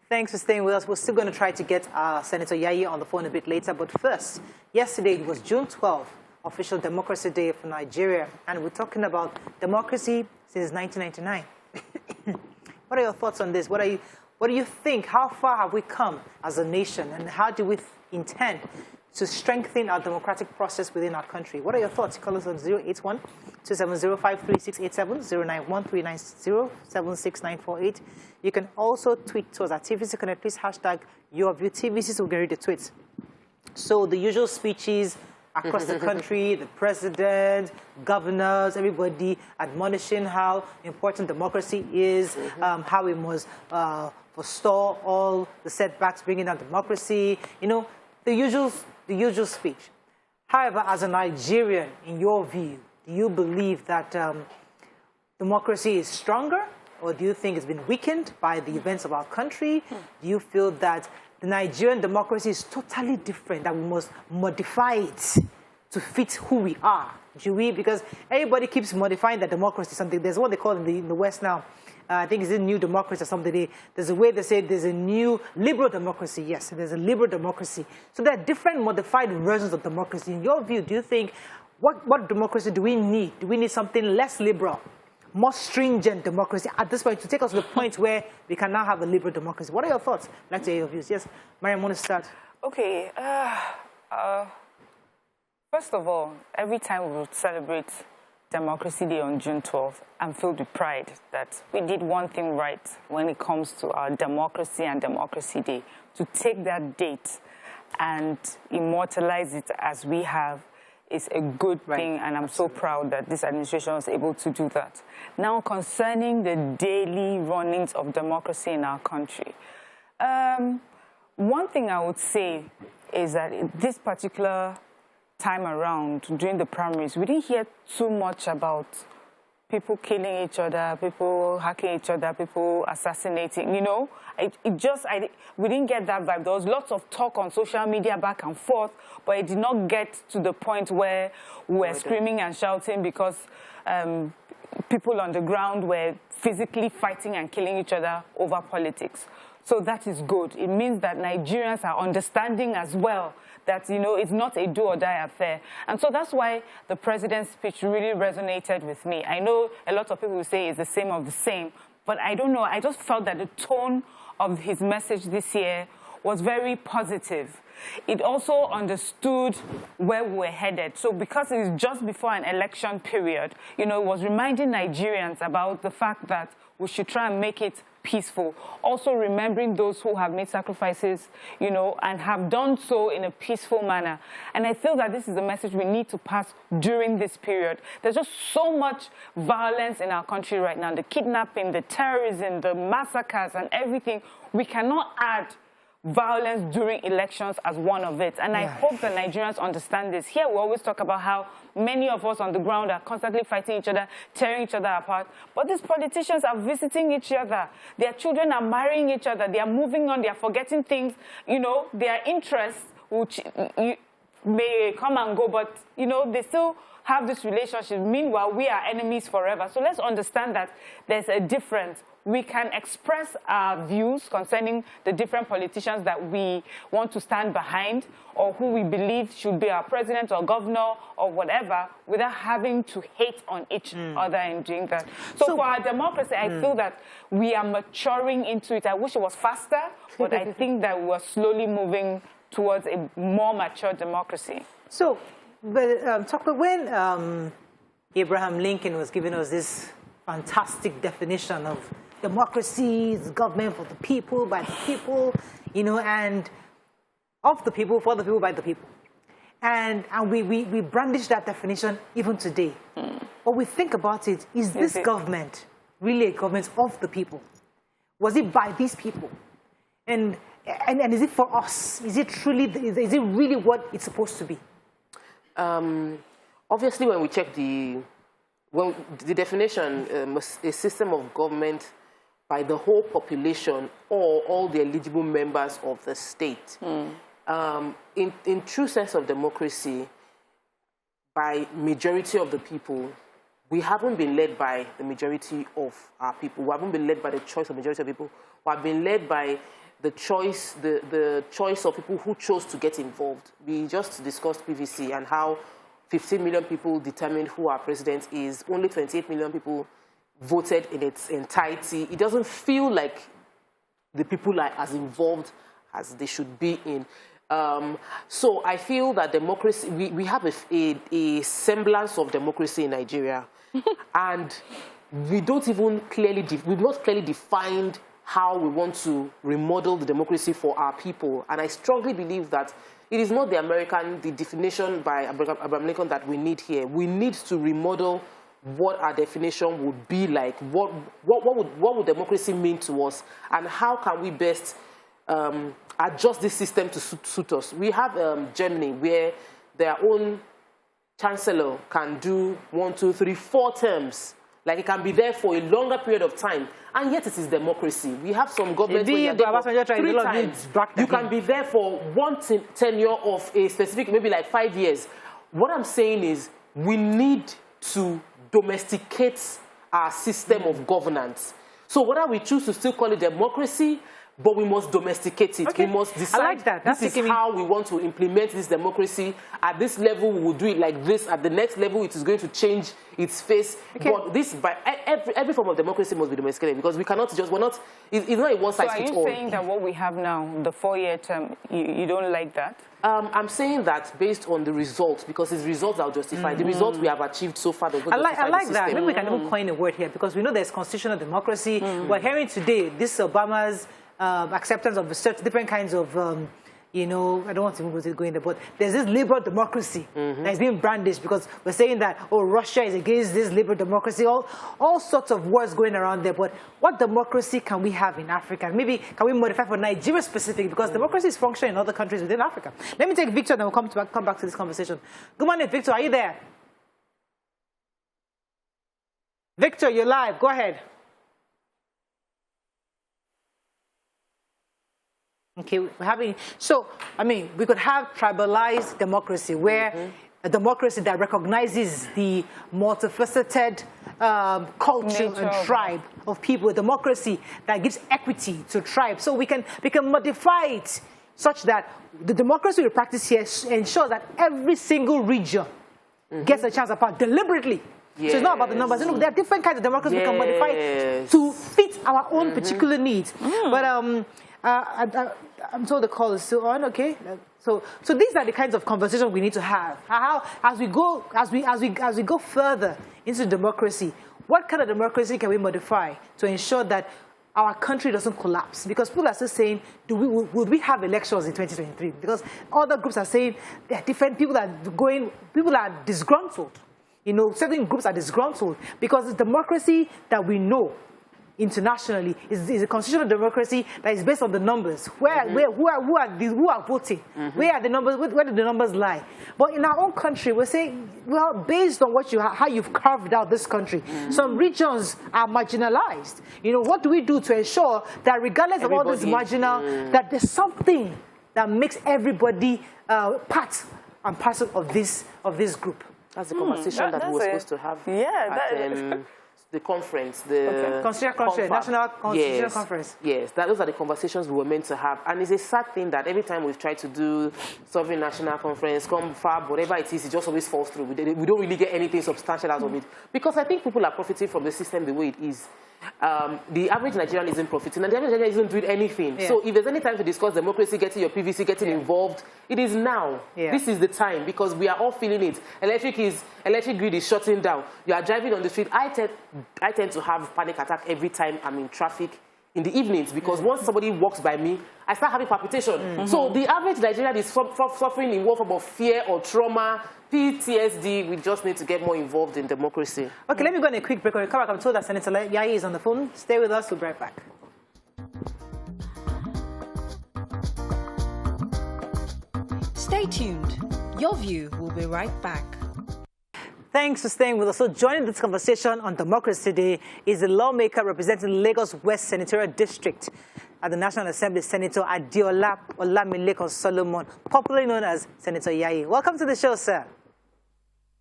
Thanks for staying with us. We're still going to try to get Senator Yayi on the phone a bit later. But first, yesterday it was June 12th, official Democracy Day for Nigeria. And we're talking about democracy since 1999. What are your thoughts on this? What do you think? How far have we come as a nation? And how do we intend to strengthen our democratic process within our country? What are your thoughts? Call us on 081-2705-3687, 091-390-76948. You can also tweet to us at TVC Connect. Please hashtag your view. TVC will get rid of the tweets. So the usual speeches across the country, the president, governors, everybody admonishing how important democracy is, how we must forestall all the setbacks, bringing down democracy. You know, the usual speech. However, as a Nigerian, in your view, do you believe that democracy is stronger, or do you think it's been weakened by the events of our country? Do you feel that the Nigerian democracy is totally different, that we must modify it to fit who we are? Do we? Because everybody keeps modifying the democracy. Something there's what they call in the West now. I think it's a new democracy or something. There's a way they say there's a new liberal democracy. Yes, there's a liberal democracy. So there are different modified versions of democracy. In your view, do you think, what democracy do we need? Do we need something less liberal, more stringent democracy at this point to take us to the point where we can now have a liberal democracy? What are your thoughts? I'd like to hear your views. Yes, Mariam, want to start? Okay. First of all, every time we celebrate Democracy Day on June 12th, I'm filled with pride that we did one thing right when it comes to our democracy and Democracy Day. To take that date and immortalize it as we have is a good thing, and I'm so proud that this administration was able to do that. Now, concerning the daily runnings of democracy in our country, one thing I would say is that this particular time around, during the primaries, we didn't hear too much about people killing each other, people hacking each other, people assassinating, you know. We didn't get that vibe. There was lots of talk on social media back and forth, but it did not get to the point where we were screaming and shouting because people on the ground were physically fighting and killing each other over politics. So that is good. It means that Nigerians are understanding as well that, you know, it's not a do-or-die affair. And so that's why the president's speech really resonated with me. I know a lot of people will say it's the same of the same, but I don't know. I just felt that the tone of his message this year was very positive. It also understood where we were headed. So because it is just before an election period, you know, it was reminding Nigerians about the fact that we should try and make it peaceful. Also remembering those who have made sacrifices, you know, and have done so in a peaceful manner. And I feel that this is a message we need to pass during this period. There's just so much violence in our country right now. The kidnapping, the terrorism, the massacres and everything. We cannot add violence during elections as one of it. And I hope that Nigerians understand this. Here we always talk about how many of us on the ground are constantly fighting each other, tearing each other apart. But these politicians are visiting each other. Their children are marrying each other. They are moving on. They are forgetting things. You know, their interests, which may come and go, but, you know, they still have this relationship. Meanwhile, we are enemies forever. So let's understand that there's a difference. We can express our views concerning the different politicians that we want to stand behind or who we believe should be our president or governor or whatever without having to hate on each other in doing that. So for our democracy, I feel that we are maturing into it. I wish it was faster, but I think that we're slowly moving towards a more mature democracy. So, when Abraham Lincoln was giving us this fantastic definition of democracy is government for the people, by the people, you know, and of the people, for the people, by the people. And we brandish that definition even today. What we think about it, is this government really a government of the people? Was it by these people? And is it for us? Is it really what it's supposed to be? Obviously, when we check the definition, a system of government by the whole population or all the eligible members of the state. In true sense of democracy, by majority of the people, we haven't been led by the majority of our people. We haven't been led by the choice of majority of people. We have been led by the choice of people who chose to get involved. We just discussed PVC and how 15 million people determined who our president is. Only 28 million people voted in its entirety. It doesn't feel like the people are as involved as they should be in. So I feel that democracy, we have a semblance of democracy in Nigeria. And we don't even we've not clearly defined how we want to remodel the democracy for our people. And I strongly believe that it is not the definition by Abraham Lincoln that we need here. We need to remodel what our definition would be like. What would democracy mean to us? And how can we best adjust this system to suit us? We have Germany, where their own chancellor can do 1, 2, 3, 4 terms. Like, it can be there for a longer period of time, and yet it is democracy. We have some governments where you're there for 3 times. You can be there for one tenure of a specific, maybe like 5 years. What I'm saying is we need to domesticate our system of governance. So whether we choose to still call it democracy, but we must domesticate it. Okay. We must decide like that. This is how we want to implement this democracy. At this level, we will do it like this. At the next level, it is going to change its face. Okay. But every form of democracy must be domesticated, because we cannot just, it's not a one-size-fits-all. So are you saying that what we have now, the 4-year term, you don't like that? I'm saying that based on the results, because it's results that will justify. The results we have achieved so far. I like that. Maybe we can even coin a word here, because we know there's constitutional democracy. We're hearing today this Obama's acceptance of different kinds of, you know, I don't want to go in there, but there's this liberal democracy that's being brandished, because we're saying that, oh, Russia is against this liberal democracy, all sorts of words going around there. But what democracy can we have in Africa? Maybe can we modify for Nigeria specific, because democracy is functioning in other countries within Africa. Let me take Victor, and then we'll come back to this conversation. Good morning, Victor. Are you there? Victor, you're live. Go ahead. Okay, we're having, so, I mean, we could have tribalized democracy, where a democracy that recognizes the multifaceted culture and tribe of people, a democracy that gives equity to tribes. So we can modify it such that the democracy we practice here ensures that every single region gets a chance of power deliberately. Yes. So it's not about the numbers. You know, there are different kinds of democracy we can modify to fit our own particular needs. But I'm told the call is still on. Okay, so these are the kinds of conversations we need to have. How, as we go further into democracy, what kind of democracy can we modify to ensure that our country doesn't collapse? Because people are still saying, would we have elections in 2023? Because other groups are saying there are different people are disgruntled. You know, certain groups are disgruntled because the democracy that we know internationally is a constitutional democracy that is based on the numbers. Who are voting? Where are the numbers? Where do the numbers lie? But in our own country, we're saying, well, based on how you've carved out this country, some regions are marginalized. You know, what do we do to ensure that regardless of all this marginal, that there's something that makes everybody part and parcel of this group? That's the conversation that we were supposed to have. Yeah, the conference, National Constitutional Conference. Yes, those are the conversations we were meant to have. And it's a sad thing that every time we've tried to do sovereign national conference, CONFAB, whatever it is, it just always falls through. We don't really get anything substantial out of it. Because I think people are profiting from the system the way it is. The average Nigerian isn't profiting, and the average Nigerian isn't doing anything. Yeah. So if there's any time to discuss democracy, getting your PVC, getting involved, it is now. Yeah. This is the time, because we are all feeling it. Electric grid is shutting down. You are driving on the street. I tend to have panic attack every time I'm in traffic in the evenings, because once somebody walks by me, I start having palpitation. So the average Nigerian is suffering in one form of fear or trauma, PTSD. We just need to get more involved in democracy. Okay, let me go on a quick break. When we come back, I'm told that Senator Yayi is on the phone. Stay with us. We'll be right back. Stay tuned. Your View will be right back. Thanks for staying with us. So joining this conversation on democracy today is the lawmaker representing Lagos West Senatorial District at the National Assembly, Senator Adeola Olamilekan Solomon, popularly known as Senator Yayi. Welcome to the show, sir.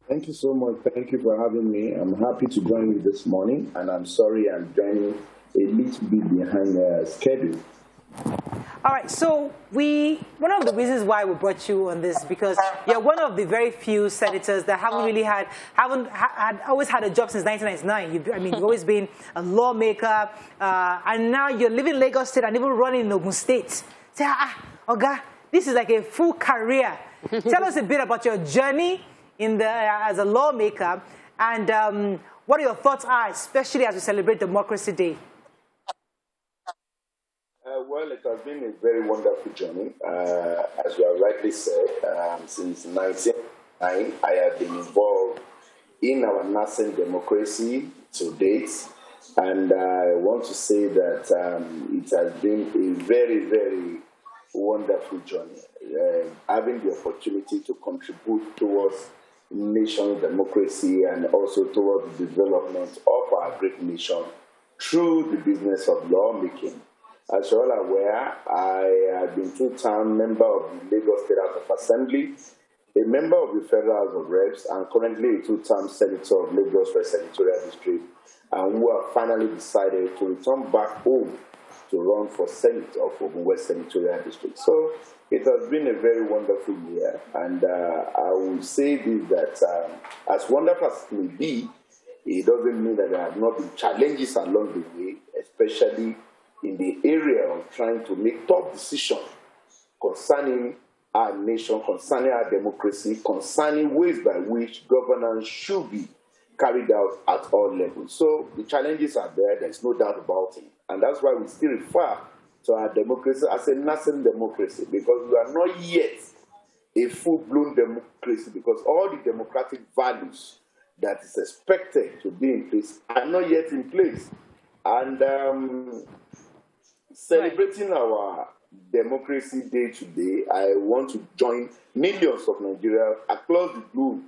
Thank you so much. Thank you for having me. I'm happy to join you this morning, and I'm sorry I'm joining a little bit behind schedule. All right, so one of the reasons why we brought you on this, because you're one of the very few senators that haven't always had a job since 1999. You've always been a lawmaker, and now you're living in Lagos State and even running in Ogun State. Say, Oga, this is like a full career. Tell us a bit about your journey as a lawmaker, and what your thoughts are, especially as we celebrate Democracy Day. Well, it has been a very wonderful journey. As you have rightly said, since 1999, I have been involved in our nascent democracy to date. And I want to say that it has been a very, very wonderful journey. Having the opportunity to contribute towards national democracy and also towards the development of our great nation through the business of lawmaking. As you're all aware, I have been two-term member of the Lagos State House of Assembly, a member of the Federal House of Reps, and currently a two-term senator of Lagos West Senatorial District, and who have finally decided to return back home to run for Senate of Ogun West Senatorial District. So it has been a very wonderful year, and I will say this, that as wonderful as it may be, it doesn't mean that there have not been challenges along the way, especially in the area of trying to make tough decisions concerning our nation, concerning our democracy, concerning ways by which governance should be carried out at all levels. So the challenges are there, there's no doubt about it. And that's why we still refer to our democracy as a nascent democracy, because we are not yet a full-blown democracy, because all the democratic values that is expected to be in place are not yet in place. And celebrating our Democracy Day today, I want to join millions of Nigerians across the globe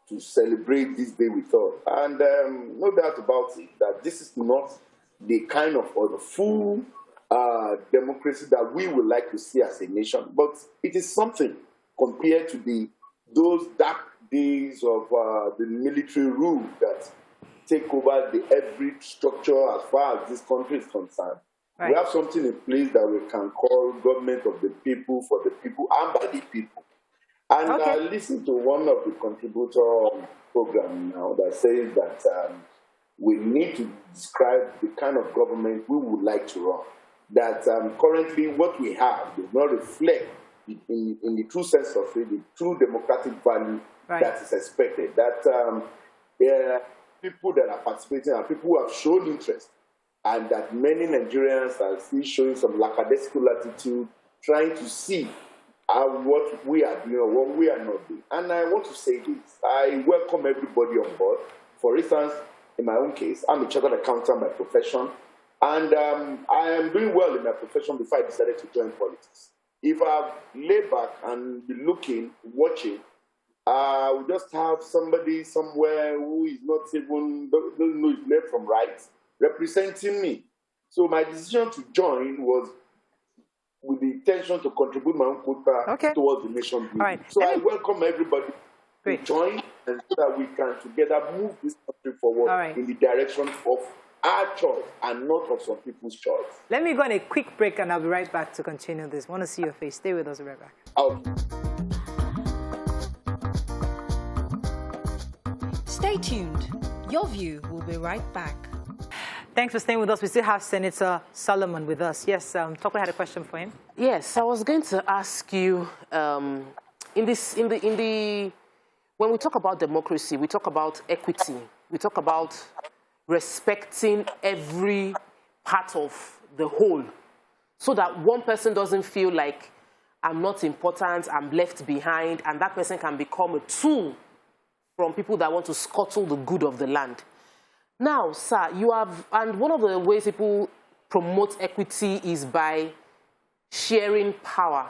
to celebrate this day with us. And no doubt about it, that this is not the kind of or the full democracy that we would like to see as a nation, but it is something compared to those dark days of the military rule that take over every structure as far as this country is concerned. Right. We have something in place that we can call government of the people, for the people, and by the people. And I listened to one of the contributor program now that says that we need to describe the kind of government we would like to run. That currently what we have does not reflect in the true sense of it, the true democratic value that is expected. That people that are participating are people who have shown interest, and that many Nigerians are still showing some lackadaisical attitude, trying to see what we are doing or what we are not doing. And I want to say this, I welcome everybody on board. For instance, in my own case, I'm a chartered accountant by profession, and I am doing well in my profession before I decided to join politics. If I lay back and be looking, watching, I will just have somebody somewhere who is not even, doesn't know his left from right, representing me. So my decision to join was with the intention to contribute my own quota towards the nation building. So I welcome everybody to join, and so that we can together move this country forward in the direction of our choice and not of some people's choice. Let me go on a quick break and I'll be right back to continue this. I want to see your face. Stay with us, right back. Okay. Stay tuned. Your View will be right back. Thanks for staying with us. We still have Senator Solomon with us. Yes, Toko had a question for him. Yes, I was going to ask you, when we talk about democracy, we talk about equity, we talk about respecting every part of the whole, so that one person doesn't feel like I'm not important, I'm left behind, and that person can become a tool from people that want to scuttle the good of the land. Now, sir, you have, and one of the ways people promote equity is by sharing power.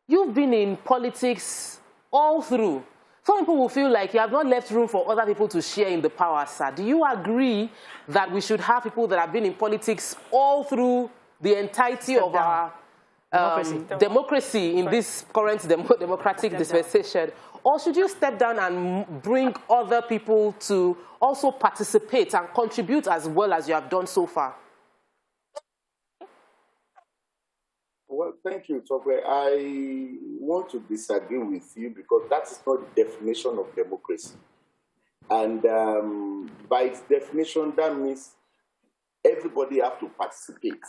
You've been in politics all through. Some people will feel like you have not left room for other people to share in the power, sir. Do you agree that we should have people that have been in politics all through the entirety of our democracy in this current democratic dispensation? Or should you step down and bring other people to also participate and contribute as well as you have done so far? Well, thank you, Tokwe. I want to disagree with you because that is not the definition of democracy. And by its definition, that means everybody has to participate.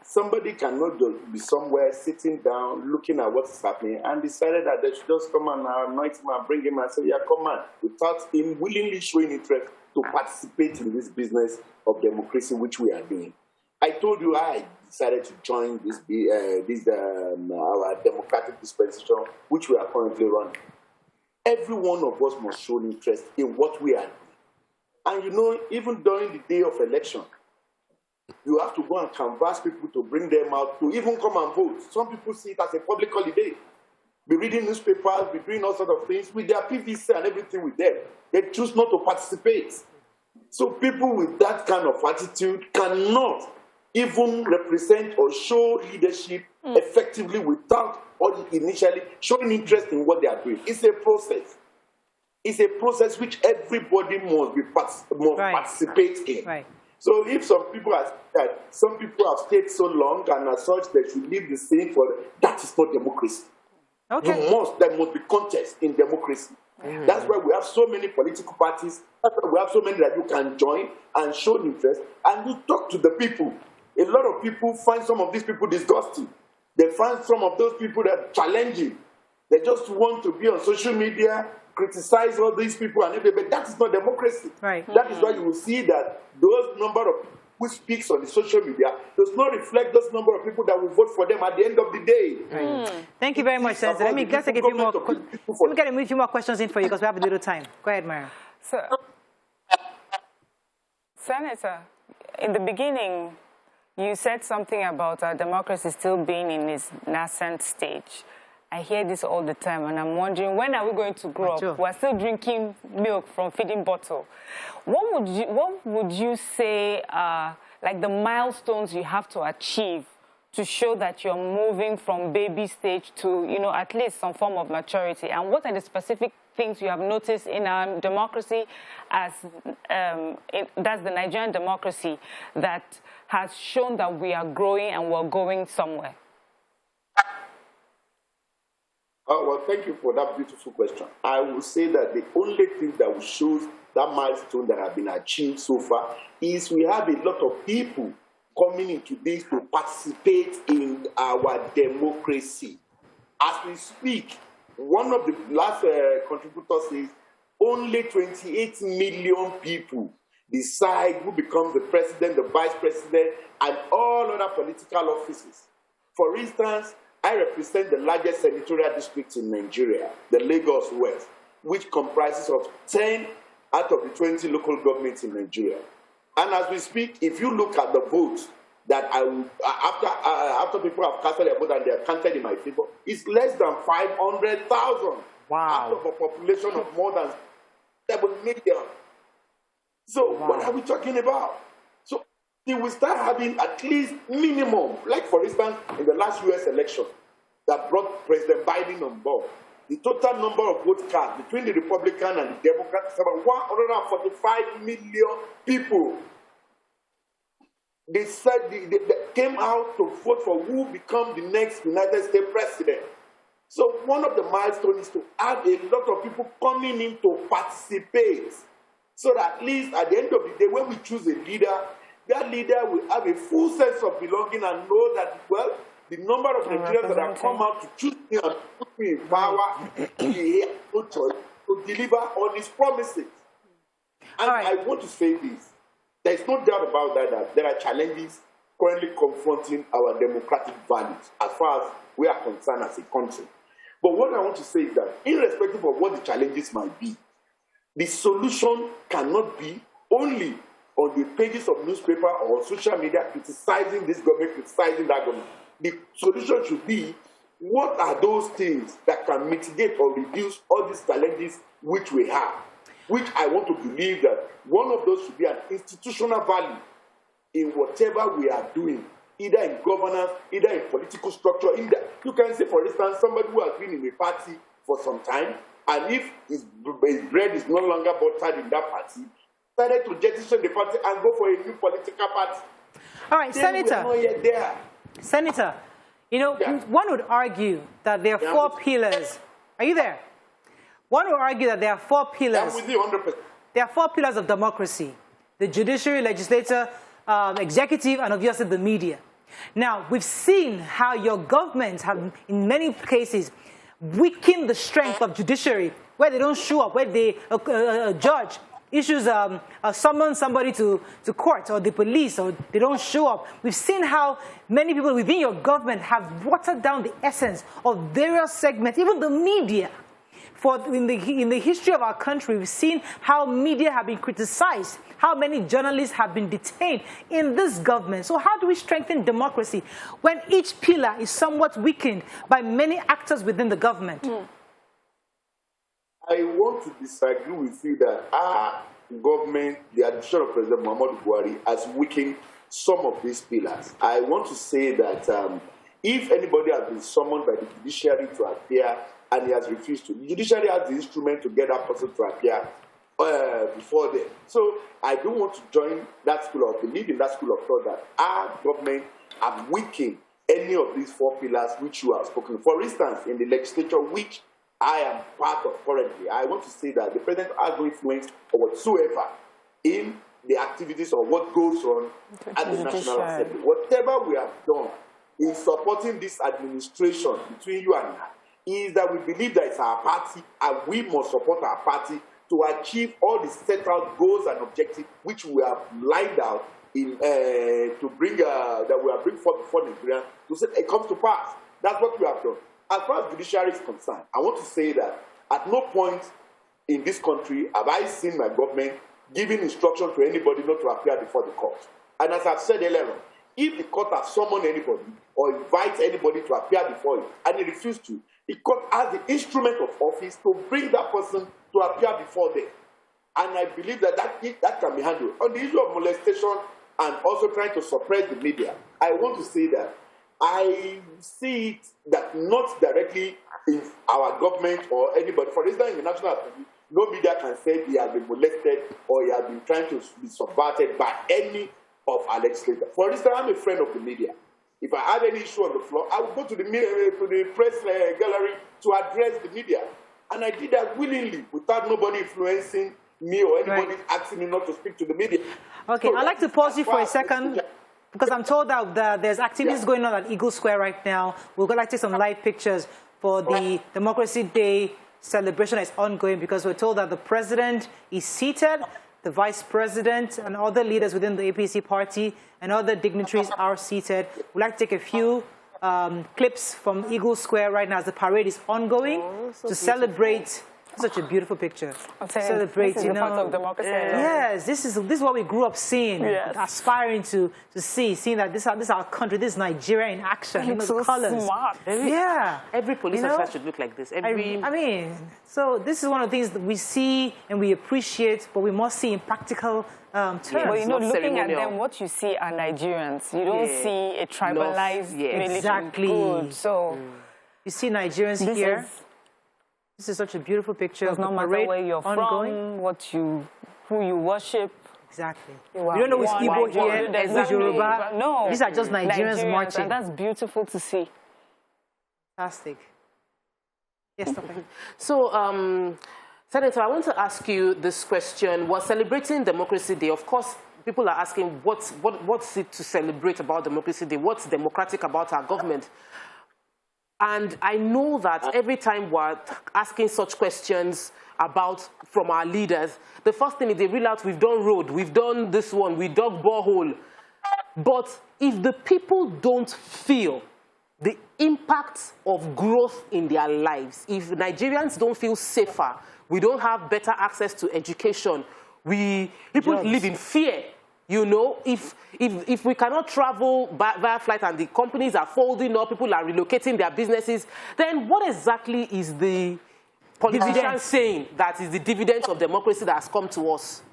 Somebody cannot just be somewhere sitting down, looking at what's happening, and decided that they should just come and anoint him and bring him and say, yeah, come on, without him willingly showing interest to participate in this business of democracy, which we are doing. I told you I decided to join our democratic dispensation, which we are currently running. Every one of us must show interest in what we are doing. And you know, even during the day of election, you have to go and canvass people to bring them out to even come and vote. Some people see it as a public holiday. Be reading newspapers, be doing all sorts of things with their PVC and everything with them. They choose not to participate. So people with that kind of attitude cannot even represent or show leadership effectively without or initially showing interest in what they are doing. It's a process. It's a process which everybody must participate in. Right. So if some people have stayed so long and as such they should leave the scene that is not democracy. Okay. There must be contest in democracy. That's why we have so many political parties. That's why we have so many that you can join and show interest and you talk to the people. A lot of people find some of these people disgusting. They find some of those people that are challenging. They just want to be on social media, criticize all these people and everything, but that is not democracy. Right. That is why you will see that those number of people who speaks on the social media does not reflect those number of people that will vote for them at the end of the day. Thank you very much, Senator. Let me get a few more questions in for you because we have a little time. Go ahead, Mara. So, Senator, in the beginning, you said something about our democracy still being in its nascent stage. I hear this all the time, and I'm wondering, when are we going to grow up? We're still drinking milk from feeding bottle. What would you say like the milestones you have to achieve to show that you're moving from baby stage to, you know, at least some form of maturity? And what are the specific things you have noticed in our democracy that's the Nigerian democracy that has shown that we are growing and we're going somewhere? Well, thank you for that beautiful question. I will say that the only thing that will show that milestone that have been achieved so far is we have a lot of people coming into this to participate in our democracy. As we speak, one of the last contributors says only 28 million people decide who becomes the president, the vice president, and all other political offices. For instance, I represent the largest senatorial district in Nigeria, the Lagos West, which comprises of 10 out of the 20 local governments in Nigeria. And as we speak, if you look at the votes that after people have casted their vote and they are counted in my favor, it's less than 500,000. Wow. Out of a population of more than 7 million. So what are we talking about? So we start having at least minimum, like for instance, in the last US election that brought President Biden on board, the total number of vote cast between the Republican and the Democrats is about 145 million people. They said they came out to vote for who become the next United States president. So one of the milestones is to have a lot of people coming in to participate. So that at least at the end of the day, when we choose a leader, that leader will have a full sense of belonging and know that, well, the number of Nigerians that have come out to choose me and put me in power, he has no choice to deliver on his promises. And I want to say this. There is no doubt about that there are challenges currently confronting our democratic values as far as we are concerned as a country. But what I want to say is that irrespective of what the challenges might be, the solution cannot be only on the pages of newspaper or social media criticizing this government, criticizing that government. The solution should be, what are those things that can mitigate or reduce all these challenges which we have? Which I want to believe that one of those should be an institutional value in whatever we are doing, either in governance, either in political structure. You can say, for instance, somebody who has been in a party for some time, and if his bread is no longer buttered in that party, decided to jettison the party and go for a new political party. All right, then Senator. we are not yet there. Senator, You know, one would argue that there are 4 pillars. Are you there? One would argue that there are 4 pillars. I'm with you 100%. There are 4 pillars of democracy: the judiciary, legislature, executive, and obviously the media. Now, we've seen how your governments have, in many cases, weakened the strength of judiciary, where they don't show up, where the judge issues summon somebody to court, or the police, or they don't show up. We've seen how many people within your government have watered down the essence of various segments, even the media. In the history of our country, we've seen how media have been criticized, how many journalists have been detained in this government. So how do we strengthen democracy when each pillar is somewhat weakened by many actors within the government? I want to disagree with you that our government, the administration of President Muhammadu Buhari, has weakened some of these pillars. I want to say that if anybody has been summoned by the judiciary to appear and he has refused to, the judiciary has the instrument to get that person to appear before them. So I don't want to join that school or believe in that school of thought that our government have weakened any of these 4 pillars which you have spoken. For instance, in the legislature, which I am part of currently, I want to say that the president has no influence or whatsoever in the activities or what goes on at the National Assembly. Whatever we have done in supporting this administration between you and I is that we believe that it's our party and we must support our party to achieve all the set out goals and objectives which we have lined out in to bring that we have bring forth before Nigeria to say it comes to pass. That's what we have done. As far as judiciary is concerned, I want to say that at no point in this country have I seen my government giving instruction to anybody not to appear before the court. And as I've said earlier, if the court has summoned anybody or invites anybody to appear before it and he refuses to, the court has the instrument of office to bring that person to appear before them. And I believe that that can be handled. On the issue of molestation and also trying to suppress the media, I want to say that I see it that not directly in our government or anybody. For instance, in the National Assembly, no media can say he has been molested or he has been trying to be subverted by any of our legislators. For instance, I'm a friend of the media. If I have any issue on the floor, I will go to the press gallery to address the media. And I did that willingly, without nobody influencing me or anybody asking me not to speak to the media. Okay, I'd like to pause you for a second, because I'm told that there's activities going on at Eagle Square right now. We're going to take some live pictures for the Democracy Day celebration that's ongoing, because we're told that the president is seated, the vice president and other leaders within the APC party and other dignitaries are seated. We'd like to take a few clips from Eagle Square right now as the parade is ongoing to celebrate. Such a beautiful picture. Celebrate, this is the part of democracy. Yes, this is what we grew up seeing, aspiring to see, seeing that this is our country, this is Nigeria in action. It's so colors. smart. Every police officer should look like this. I mean, so this is one of the things that we see and we appreciate, but we must see in practical terms. But you know, looking at them, what you see are Nigerians. You don't see a tribalized religion. Exactly. Good. So you see Nigerians here. This is such a beautiful picture of the no matter parade where you're ongoing. From, who you worship. Exactly. You don't know who's Igbo here, who's Yoruba. No. These are just Nigerians marching. And that's beautiful to see. Fantastic. Yes, Dr. So, Senator, I want to ask you this question. We're celebrating Democracy Day. Of course, people are asking, what's it to celebrate about Democracy Day? What's democratic about our government? And I know that every time we're asking such questions from our leaders, the first thing is they reel out, we've done road, we've done this one, we dug borehole. But if the people don't feel the impact of growth in their lives, if Nigerians don't feel safer, we don't have better access to education, people live in fear. You know, if we cannot travel via flight and the companies are folding up, people are relocating their businesses, then what exactly is the politician saying that is the dividends of democracy that has come to us?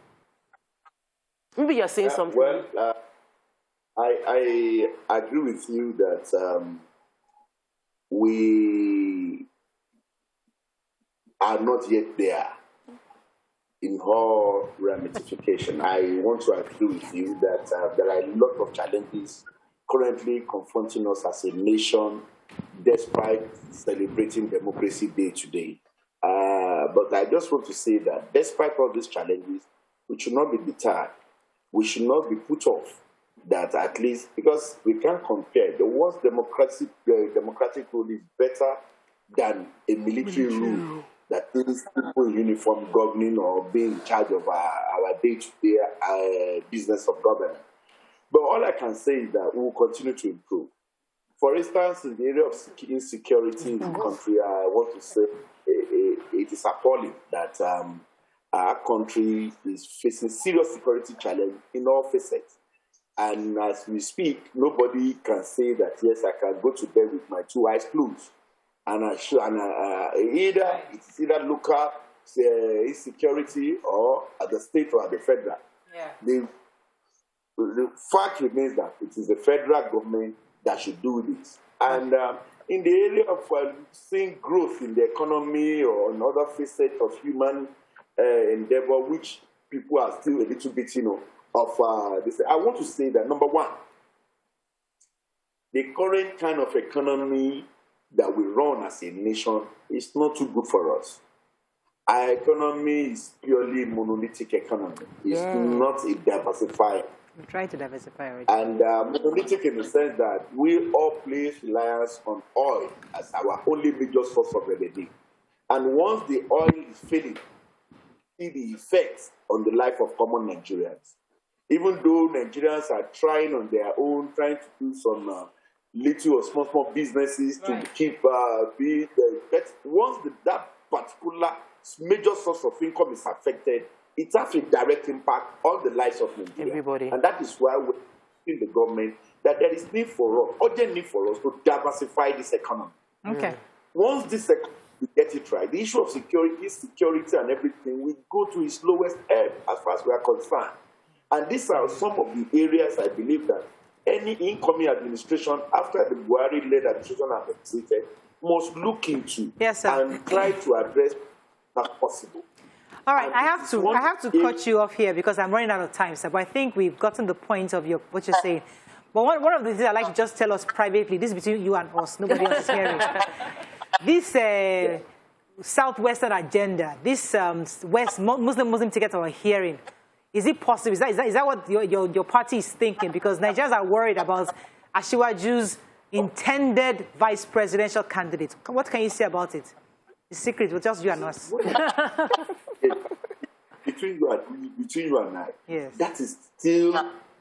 Maybe you're saying something. Well, I agree with you that we are not yet there in all ramification. I want to agree with you that there are a lot of challenges currently confronting us as a nation, despite celebrating Democracy Day today. But I just want to say that despite all these challenges, we should not be deterred. We should not be put off that at least, because we can't compare. The worst democratic rule is better than a military rule that means people in uniform governing or being in charge of our day-to-day business of government. But all I can say is that we will continue to improve. For instance, in the area of insecurity in the country, I want to say it is appalling that our country is facing serious security challenge in all facets. And as we speak, nobody can say that, yes, I can go to bed with my two eyes closed. And it's either local insecurity or at the state or at the federal. Yeah. The fact remains that it is the federal government that should do this. And in the area of seeing growth in the economy or in other facets of human endeavor, which people are still a little bit, of this, I want to say that, number one, the current kind of economy that we run as a nation is not too good for us. Our economy is purely monolithic economy. It's not a diversified. We try to diversify already. And monolithic in the sense that we all place reliance on oil as our only major source of revenue. And once the oil is failing, see the effects on the life of common Nigerians. Even though Nigerians are trying on their own, trying to do some little or small businesses to keep being there. But once that particular major source of income is affected, it has a direct impact on the lives of Nigeria. Everybody. And that is why we're in the government that there is need for us, urgent need for us to diversify this economy. Okay. Once this economy, we get it right, the issue of security and everything will go to its lowest ebb as far as we are concerned. And these are some of the areas I believe that any incoming administration, after the Buhari-led administration has been seated, must look into and try to address as possible. All right, I have to cut you off here because I'm running out of time, sir. But I think we've gotten the point of what you're saying. But one of the things I'd like to just tell us privately, this is between you and us, nobody else is hearing. This Southwestern agenda, this Muslim ticket we're hearing, is it possible? Is that what your party is thinking? Because Nigerians are worried about Asiwaju's intended vice presidential candidate. What can you say about it? The secret was just you and us. Between you and I, yes. That is still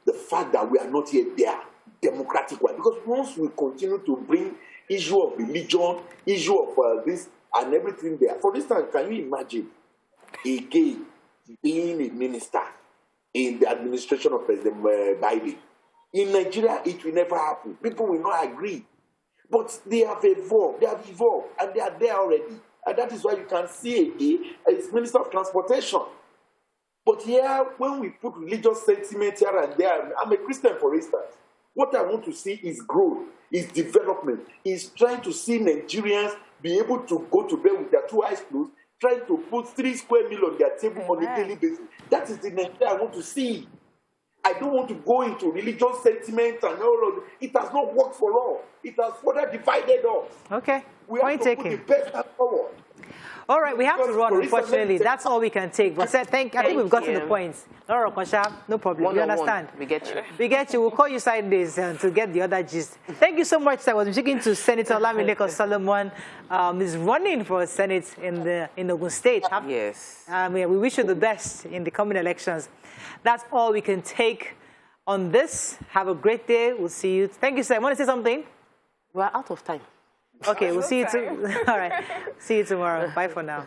the fact that we are not yet there, democratic one. Because once we continue to bring issue of religion, issue of this and everything there. For instance, can you imagine a gay being a minister in the administration of President Biden? In Nigeria, it will never happen. People will not agree. But they have evolved, and they are there already. And that is why you can see a gay as Minister of Transportation. But here, when we put religious sentiment here and there, I'm a Christian, for instance. What I want to see is growth, is development, is trying to see Nigerians be able to go to bed with their two eyes closed, trying to put 3 square meals on their table on a daily basis. That is the Nigeria I want to see. I don't want to go into religious sentiment and all of it. It has not worked for all. It has further divided us. Okay. We have to put the best foot forward. All right, we have to run, unfortunately. That's all we can take. But I think we've gotten the points. No problem. You understand? We get you. We get you. We'll call you Saturdays to get the other gist. Thank you so much. I was speaking to Senator Olamilekan Adeola. Is running for Senate in Ogun State. Yes. We wish you the best in the coming elections. That's all we can take on this. Have a great day. We'll see you. Thank you, sir. Want to say something? We're out of time. Okay, we'll see you. All right. See you tomorrow. Bye for now.